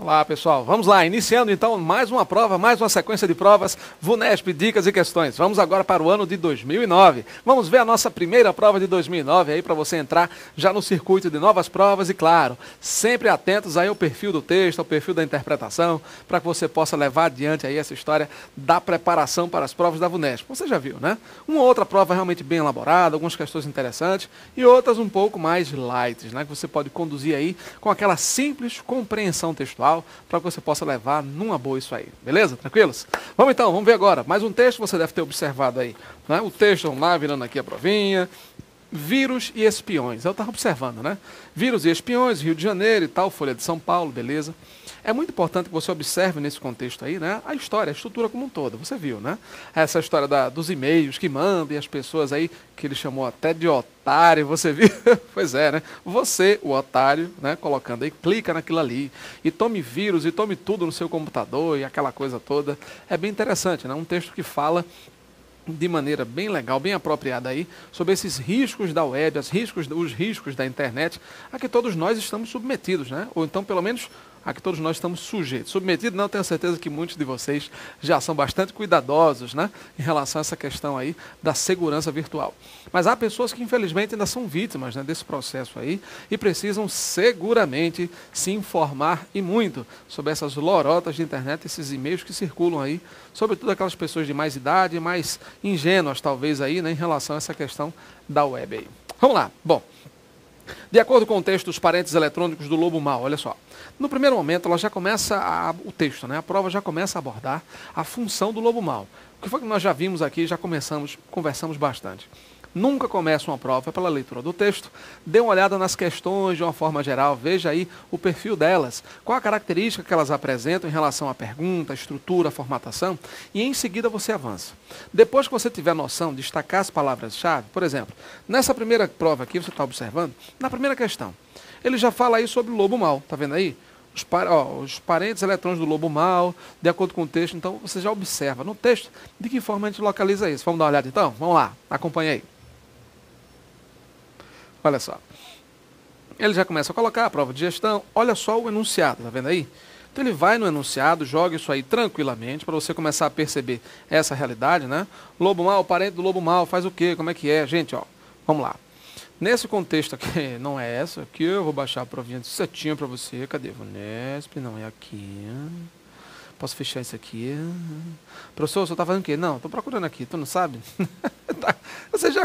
Olá, pessoal. Vamos lá, iniciando então mais uma prova, mais uma sequência de provas, VUNESP, dicas e questões. Vamos agora para o ano de 2009. Vamos ver a nossa primeira prova de 2009 aí para você entrar já no circuito de novas provas e, claro, sempre atentos aí ao perfil do texto, ao perfil da interpretação, para que você possa levar adiante aí essa história da preparação para as provas da VUNESP. Você já viu, né? Uma outra prova realmente bem elaborada, algumas questões interessantes e outras um pouco mais light, né? Que você pode conduzir aí com aquela simples compreensão textual, para que você possa levar numa boa isso aí. Beleza? Tranquilos? Vamos então, vamos ver agora. Mais um texto você deve ter observado aí, né? O texto, vamos lá, virando aqui a provinha. Vírus e espiões. Eu estava observando, né? Vírus e espiões, Rio de Janeiro e tal, Folha de São Paulo, beleza? É muito importante que você observe nesse contexto aí, né? A história, a estrutura como um todo. Você viu, né? Essa história dos e-mails que mandam e as pessoas aí, que ele chamou até de otário, você viu? Pois é, né? Você, o otário, né? Colocando aí, clica naquilo ali e tome vírus e tome tudo no seu computador e aquela coisa toda. É bem interessante, né? Um texto que fala de maneira bem legal, bem apropriada aí, sobre esses riscos da web, os riscos da internet, a que todos nós estamos submetidos, né? Ou então, pelo menos, a que todos nós estamos sujeitos. Submetidos, não, tenho certeza que muitos de vocês já são bastante cuidadosos, né? Em relação a essa questão aí da segurança virtual. Mas há pessoas que, infelizmente, ainda são vítimas, né, desse processo aí e precisam seguramente se informar e muito sobre essas lorotas de internet, esses e-mails que circulam aí, sobretudo aquelas pessoas de mais idade, mais ingênuas, talvez, aí, né, em relação a essa questão da web aí. Vamos lá. Bom, de acordo com o texto dos parentes eletrônicos do Lobo Mau, olha só. No primeiro momento, ela já começa o texto, né? A prova já começa a abordar a função do Lobo Mau. O que foi que nós já vimos aqui, já conversamos bastante. Nunca começa uma prova pela leitura do texto, dê uma olhada nas questões de uma forma geral, veja aí o perfil delas, qual a característica que elas apresentam em relação à pergunta, à estrutura, à formatação, e em seguida você avança. Depois que você tiver noção de destacar as palavras-chave, por exemplo, nessa primeira prova aqui, você está observando, na primeira questão, ele já fala aí sobre o Lobo Mau, tá vendo aí? Os parentes eletrônicos do Lobo Mau, de acordo com o texto, então você já observa no texto de que forma a gente localiza isso. Vamos dar uma olhada então? Vamos lá, acompanha aí. Olha só, ele já começa a colocar a prova de gestão, olha só o enunciado, tá vendo aí? Então ele vai no enunciado, joga isso aí tranquilamente, para você começar a perceber essa realidade, né? Lobo Mau, parente do Lobo Mau, faz o quê? Como é que é? Gente, ó, vamos lá. Nesse contexto aqui, não é essa, aqui eu vou baixar a provinha de setinho para você, cadê? VUNESP, não é aqui... Posso fechar isso aqui? Professor, você está fazendo o quê? Não, estou procurando aqui, tu não sabe? Você já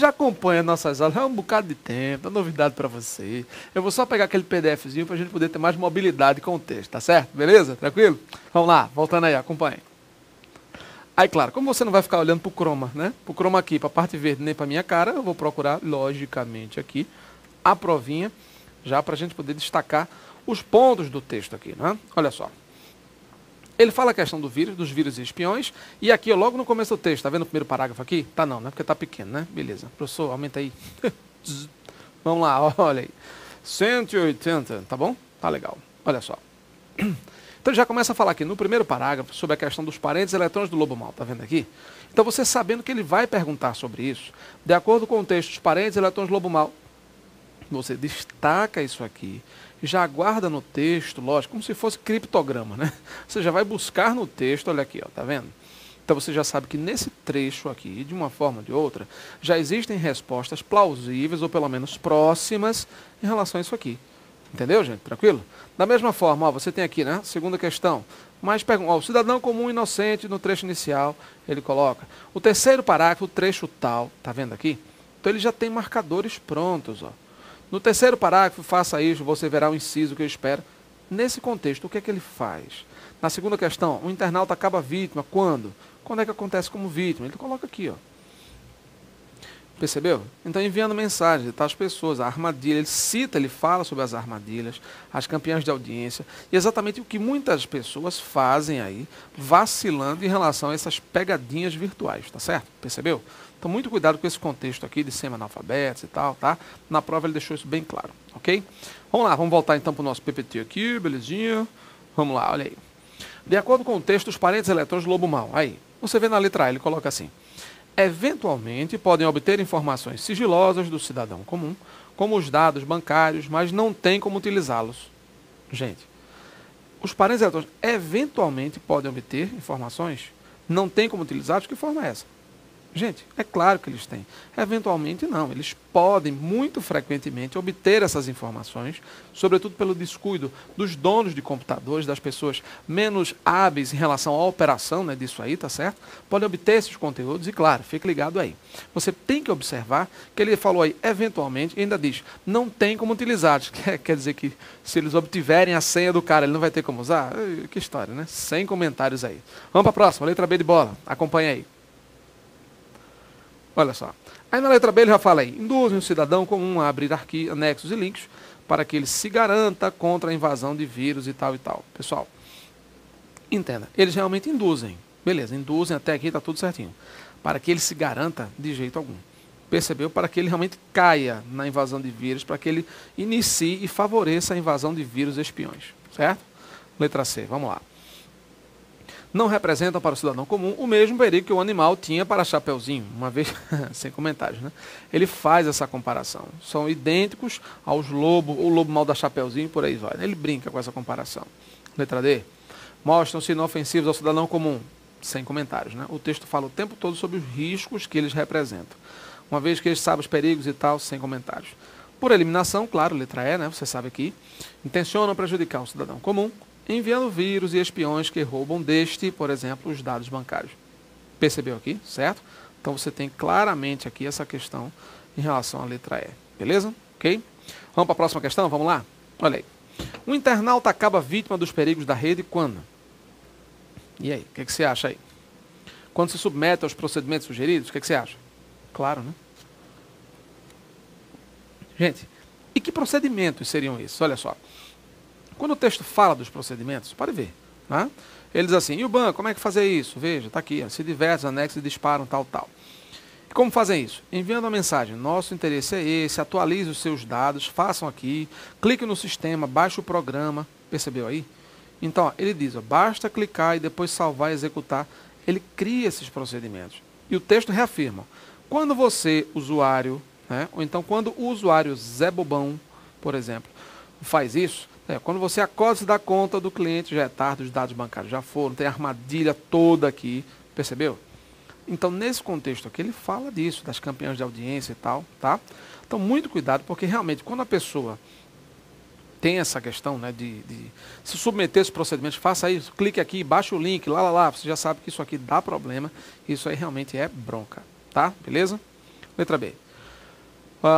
acompanha nossas aulas, é um bocado de tempo, é novidade para você. Eu vou só pegar aquele PDFzinho para a gente poder ter mais mobilidade com o texto, tá certo? Beleza? Tranquilo? Vamos lá, voltando aí, acompanhe. Aí, claro, como você não vai ficar olhando para o Chroma, né? Para o Chroma aqui, para a parte verde, nem para a minha cara, eu vou procurar, logicamente, aqui, a provinha, já para a gente poder destacar os pontos do texto aqui, né? Olha só. Ele fala a questão dos vírus e espiões, e aqui, ó, logo no começo do texto, tá vendo o primeiro parágrafo aqui? Tá não, né? Porque tá pequeno, né? Beleza. Professor, aumenta aí. Vamos lá, olha aí. 180, tá bom? Tá legal. Olha só. Então ele já começa a falar aqui no primeiro parágrafo sobre a questão dos parentes eletrônicos do Lobo Mau, tá vendo aqui? Então você sabendo que ele vai perguntar sobre isso, de acordo com o texto dos parentes eletrônicos do Lobo Mau, você destaca isso aqui, já guarda no texto, lógico, como se fosse criptograma, né? Você já vai buscar no texto, olha aqui, ó, tá vendo? Então você já sabe que nesse trecho aqui, de uma forma ou de outra, já existem respostas plausíveis ou pelo menos próximas em relação a isso aqui. Entendeu, gente? Tranquilo? Da mesma forma, ó, você tem aqui, né? Segunda questão. Mas pergunta, o cidadão comum inocente no trecho inicial, ele coloca. O terceiro parágrafo, o trecho tal, tá vendo aqui? Então ele já tem marcadores prontos, ó. No terceiro parágrafo, faça isso, você verá o inciso que eu espero. Nesse contexto, o que é que ele faz? Na segunda questão, o internauta acaba vítima. Quando? Quando é que acontece como vítima? Ele coloca aqui, ó. Percebeu? Então, enviando mensagem tá, às pessoas, a armadilha, ele fala sobre as armadilhas, as campeãs de audiência, e exatamente o que muitas pessoas fazem aí, vacilando em relação a essas pegadinhas virtuais, tá certo? Percebeu? Então, muito cuidado com esse contexto aqui de semi-analfabetos e tal, tá? Na prova ele deixou isso bem claro, ok? Vamos lá, vamos voltar então para o nosso PPT aqui, belezinha. Vamos lá, olha aí. De acordo com o texto, os parentes eletrônicos do Lobo Mau. Aí, você vê na letra A, ele coloca assim. Eventualmente, podem obter informações sigilosas do cidadão comum, como os dados bancários, mas não tem como utilizá-los. Gente, Os parentes eletrônicos eventualmente podem obter informações? Não tem como utilizar? De que forma é essa? Gente, é claro que eles têm. Eventualmente não. Eles podem, muito frequentemente, obter essas informações, sobretudo pelo descuido dos donos de computadores, das pessoas menos hábeis em relação à operação, né, disso aí, tá certo? Podem obter esses conteúdos e, claro, fique ligado aí. Você tem que observar que ele falou aí, eventualmente, e ainda diz, não tem como utilizar. Quer dizer que se eles obtiverem a senha do cara, ele não vai ter como usar? Que história, né? Sem comentários aí. Vamos para a próxima, letra B de bola. Acompanha aí. Olha só. Aí na letra B ele já fala aí, induzem o cidadão comum a abrir anexos e links para que ele se garanta contra a invasão de vírus e tal e tal. Pessoal, entenda, eles realmente induzem. Beleza, induzem, até aqui está tudo certinho. Para que ele se garanta de jeito algum. Percebeu? Para que ele realmente caia na invasão de vírus, para que ele inicie e favoreça a invasão de vírus espiões. Certo? Letra C, vamos lá. Não representam para o cidadão comum o mesmo perigo que o animal tinha para Chapeuzinho, uma vez, sem comentários, né? Ele faz essa comparação. São idênticos aos lobos, o lobo mal da Chapeuzinho, por aí vai. Ele brinca com essa comparação. Letra D. Mostram-se inofensivos ao cidadão comum, sem comentários, né? O texto fala o tempo todo sobre os riscos que eles representam. Uma vez que eles sabem os perigos e tal, sem comentários. Por eliminação, claro, letra E, né? Você sabe aqui. Intencionam prejudicar o cidadão comum, enviando vírus e espiões que roubam deste, por exemplo, os dados bancários. Percebeu aqui, certo? Então você tem claramente aqui essa questão em relação à letra E. Beleza? Ok? Vamos para a próxima questão? Vamos lá? Olha aí. O internauta acaba vítima dos perigos da rede quando? E aí, o que você acha aí? Quando se submete aos procedimentos sugeridos, o que você acha? Claro, né? Gente, e que procedimentos seriam esses? Olha só. Quando o texto fala dos procedimentos, pode ver. Né? Ele diz assim, e o banco, como é que fazer isso? Veja, está aqui, ó, se diversos anexos e disparam, tal, tal. E como fazem isso? Enviando a mensagem, nosso interesse é esse, atualize os seus dados, façam aqui, clique no sistema, baixe o programa, percebeu aí? Então, ó, ele diz, ó, basta clicar e depois salvar e executar, ele cria esses procedimentos. E o texto reafirma, quando você, usuário, né, ou então quando o usuário Zé Bobão, por exemplo, faz isso, quando você acorda, se dá conta do cliente, já é tarde, os dados bancários já foram, tem a armadilha toda aqui, percebeu? Então, nesse contexto aqui, ele fala disso, das campeãs de audiência e tal, tá? Então, muito cuidado, porque realmente, quando a pessoa tem essa questão, né, de se submeter a esses procedimentos, faça isso, clique aqui, baixe o link, lá, você já sabe que isso aqui dá problema, isso aí realmente é bronca, tá? Beleza? Letra B.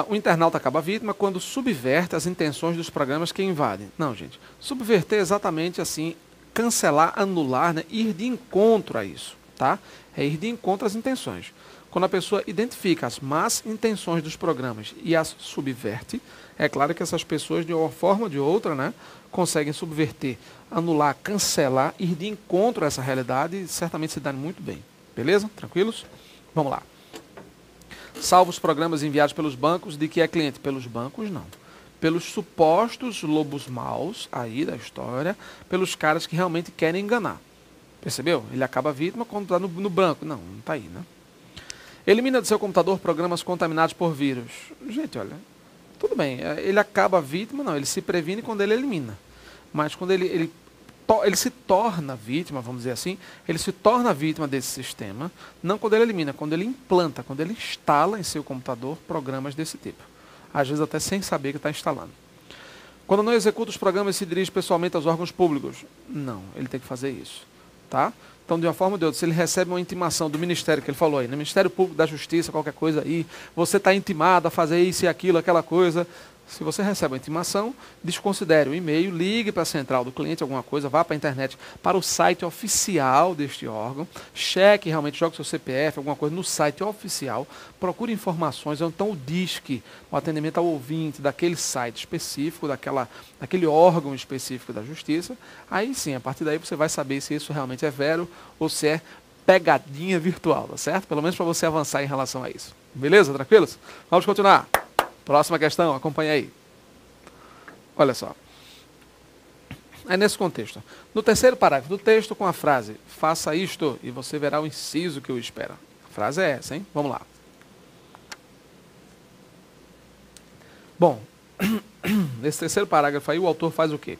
O internauta acaba vítima quando subverte as intenções dos programas que invadem. Não, gente. Subverter é exatamente assim, cancelar, anular, né, ir de encontro a isso. Tá? É ir de encontro às intenções. Quando a pessoa identifica as más intenções dos programas e as subverte, é claro que essas pessoas, de uma forma ou de outra, né, conseguem subverter, anular, cancelar, ir de encontro a essa realidade e certamente se dão muito bem. Beleza? Tranquilos? Vamos lá. Salvo os programas enviados pelos bancos, de que é cliente? Pelos bancos, não. Pelos supostos lobos maus aí da história, pelos caras que realmente querem enganar. Percebeu? Ele acaba vítima quando está no banco. Não está aí, né? Elimina do seu computador programas contaminados por vírus. Gente, olha, tudo bem. Ele acaba vítima, não. Ele se previne quando ele elimina. Mas quando ele se torna vítima, vamos dizer assim, ele se torna vítima desse sistema, não quando ele elimina, quando ele implanta, quando ele instala em seu computador programas desse tipo. Às vezes até sem saber que está instalando. Quando não executa os programas e se dirige pessoalmente aos órgãos públicos, não, ele tem que fazer isso. Tá? Então, de uma forma ou de outra, se ele recebe uma intimação do Ministério, que ele falou aí, no Ministério Público da Justiça, qualquer coisa aí, você está intimado a fazer isso e aquilo, aquela coisa. Se você recebe uma intimação, desconsidere o e-mail, ligue para a central do cliente, alguma coisa, vá para a internet, para o site oficial deste órgão, cheque realmente, jogue seu CPF, alguma coisa no site oficial, procure informações, ou então o DISC, o atendimento ao ouvinte daquele site específico, daquele órgão específico da Justiça. Aí sim, a partir daí você vai saber se isso realmente é vero ou se é pegadinha virtual, tá certo? Pelo menos para você avançar em relação a isso. Beleza? Tranquilos? Vamos continuar. Próxima questão, acompanha aí. Olha só. É nesse contexto. No terceiro parágrafo do texto, com a frase, faça isto e você verá o inciso que o espera. A frase é essa, hein? Vamos lá. Bom, nesse terceiro parágrafo aí, o autor faz o quê?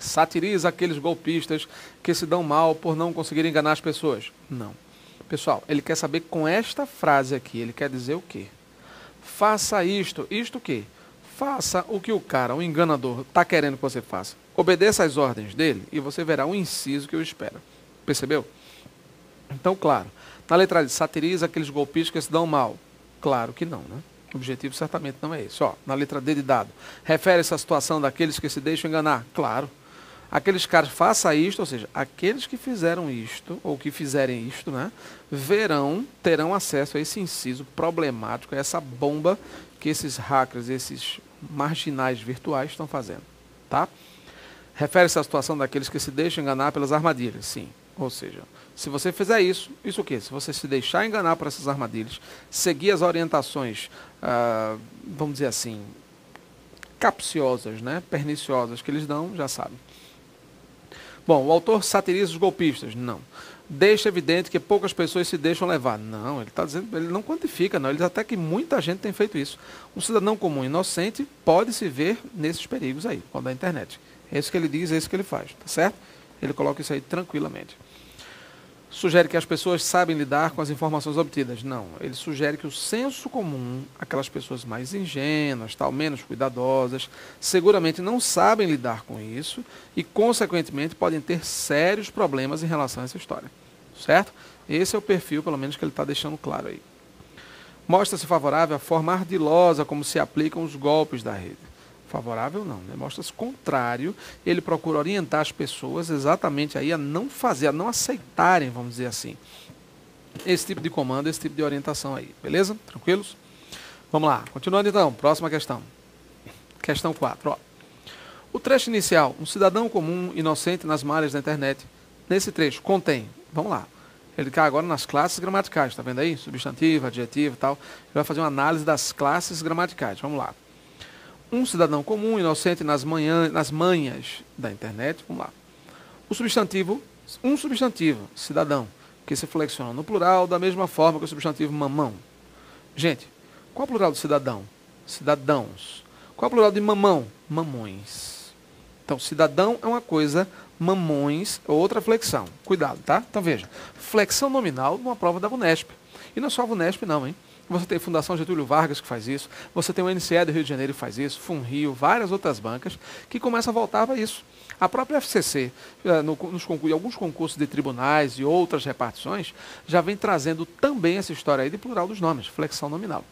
Satiriza aqueles golpistas que se dão mal por não conseguir enganar as pessoas. Não. Pessoal, ele quer saber com esta frase aqui, ele quer dizer o quê? Faça isto. Isto o quê? Faça o que o cara, o enganador, está querendo que você faça. Obedeça às ordens dele e você verá o inciso que o espera. Percebeu? Então, claro, na letra de satiriza aqueles golpistas que se dão mal. Claro que não, né? O objetivo certamente não é esse. Ó, na letra D de dado, refere-se à situação daqueles que se deixam enganar. Claro. Aqueles caras, faça isto, ou seja, aqueles que fizeram isto, ou que fizerem isto, né, terão acesso a esse inciso problemático, a essa bomba que esses hackers, esses marginais virtuais estão fazendo. Tá? Refere-se à situação daqueles que se deixam enganar pelas armadilhas. Sim. Ou seja, se você fizer isso o quê? Se você se deixar enganar por essas armadilhas, seguir as orientações, vamos dizer assim, capciosas, né, perniciosas que eles dão, já sabe. Bom, o autor satiriza os golpistas? Não. Deixa evidente que poucas pessoas se deixam levar? Não, ele está dizendo, ele não quantifica, não. Ele diz até que muita gente tem feito isso. Um cidadão comum inocente pode se ver nesses perigos aí, quando da internet. É isso que ele diz, é isso que ele faz, tá certo? Ele coloca isso aí tranquilamente. Sugere que as pessoas sabem lidar com as informações obtidas. Não, ele sugere que o senso comum, aquelas pessoas mais ingênuas, tal, menos cuidadosas, seguramente não sabem lidar com isso e, consequentemente, podem ter sérios problemas em relação a essa história. Certo? Esse é o perfil, pelo menos, que ele está deixando claro aí. Mostra-se favorável à forma ardilosa como se aplicam os golpes da rede. Favorável não, né? Mostra-se contrário, ele procura orientar as pessoas exatamente aí a não fazer, a não aceitarem, vamos dizer assim, esse tipo de comando, esse tipo de orientação aí, beleza? Tranquilos? Vamos lá, continuando então, próxima questão. Questão 4, ó. O trecho inicial, um cidadão comum, inocente nas malhas da internet, nesse trecho contém, vamos lá, ele cai agora nas classes gramaticais, tá vendo aí? Substantivo, adjetivo e tal, ele vai fazer uma análise das classes gramaticais, vamos lá. Um cidadão comum, inocente nas manhas da internet. Vamos lá. O substantivo, um substantivo, cidadão, que se flexiona no plural da mesma forma que o substantivo mamão. Gente, qual é o plural do cidadão? Cidadãos. Qual é o plural de mamão? Mamões. Então, cidadão é uma coisa, mamões é outra flexão. Cuidado, tá? Então, veja. Flexão nominal numa prova da VUNESP. E não é só a VUNESP, não, hein? Você tem a Fundação Getúlio Vargas que faz isso, você tem o NCE do Rio de Janeiro que faz isso, FUNRIO, várias outras bancas que começam a voltar para isso. A própria FCC, em alguns concursos de tribunais e outras repartições, já vem trazendo também essa história aí de plural dos nomes, flexão nominal.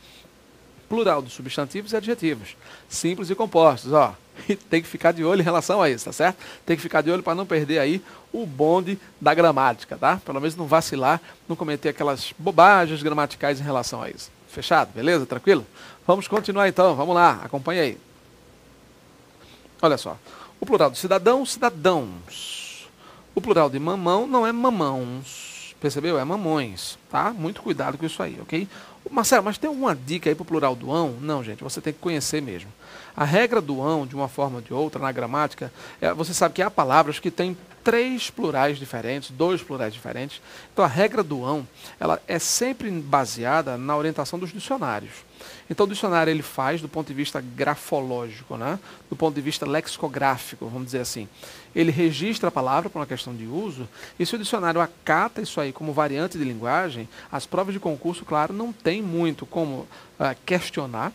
Plural dos substantivos e adjetivos, simples e compostos, ó. E tem que ficar de olho em relação a isso, tá certo? Tem que ficar de olho para não perder aí o bonde da gramática, tá? Pelo menos não vacilar, não cometer aquelas bobagens gramaticais em relação a isso. Fechado? Beleza? Tranquilo? Vamos continuar então, vamos lá, acompanha aí. Olha só, o plural de cidadão, cidadãos. O plural de mamão não é mamãos, percebeu? É mamões, tá? Muito cuidado com isso aí, ok? Marcelo, mas tem alguma dica aí para o plural do ão? Não, gente, você tem que conhecer mesmo. A regra do ão, de uma forma ou de outra, na gramática, você sabe que há palavras que têm 3 plurais diferentes, 2 plurais diferentes. Então, a regra do ão, ela é sempre baseada na orientação dos dicionários. Então, o dicionário ele faz do ponto de vista grafológico, né? Do ponto de vista lexicográfico, vamos dizer assim. Ele registra a palavra por uma questão de uso, e se o dicionário acata isso aí como variante de linguagem, as provas de concurso, claro, não tem muito como questionar,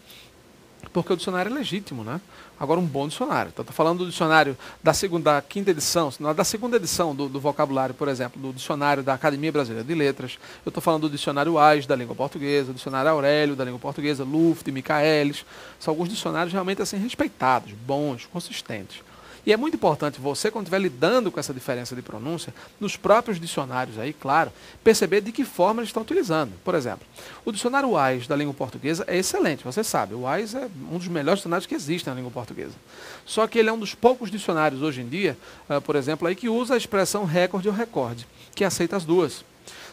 porque o dicionário é legítimo, né? Agora, um bom dicionário. Então, estou falando do dicionário da quinta edição, da segunda edição do vocabulário, por exemplo, do dicionário da Academia Brasileira de Letras. Eu estou falando do dicionário AIS da língua portuguesa, do dicionário Aurélio da língua portuguesa, Luft, Michaelis. São alguns dicionários realmente assim respeitados, bons, consistentes. E é muito importante você, quando estiver lidando com essa diferença de pronúncia, nos próprios dicionários aí, claro, perceber de que forma eles estão utilizando. Por exemplo, o dicionário AIS da língua portuguesa é excelente, você sabe. O AIS é um dos melhores dicionários que existem na língua portuguesa. Só que ele é um dos poucos dicionários hoje em dia, por exemplo, aí que usa a expressão recorde ou recorde, que aceita as duas.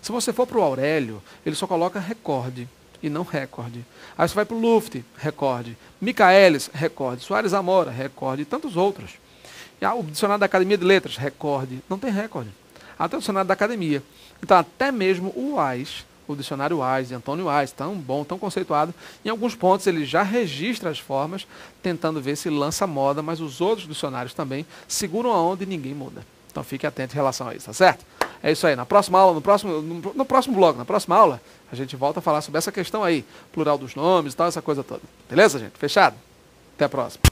Se você for para o Aurélio, ele só coloca recorde e não recorde. Aí você vai para o Luft, recorde. Michaelis, recorde. Soares Amora, recorde. E tantos outros. O dicionário da Academia de Letras, recorde. Não tem recorde. Até o dicionário da Academia. Então, até mesmo o AIS, o dicionário Wise, de Antônio Wise, tão bom, tão conceituado. Em alguns pontos ele já registra as formas, tentando ver se lança moda, mas os outros dicionários também seguram a onda e ninguém muda. Então fique atento em relação a isso, tá certo? É isso aí, na próxima aula, no próximo bloco, na próxima aula, a gente volta a falar sobre essa questão aí, plural dos nomes e tal, essa coisa toda. Beleza, gente? Fechado? Até a próxima.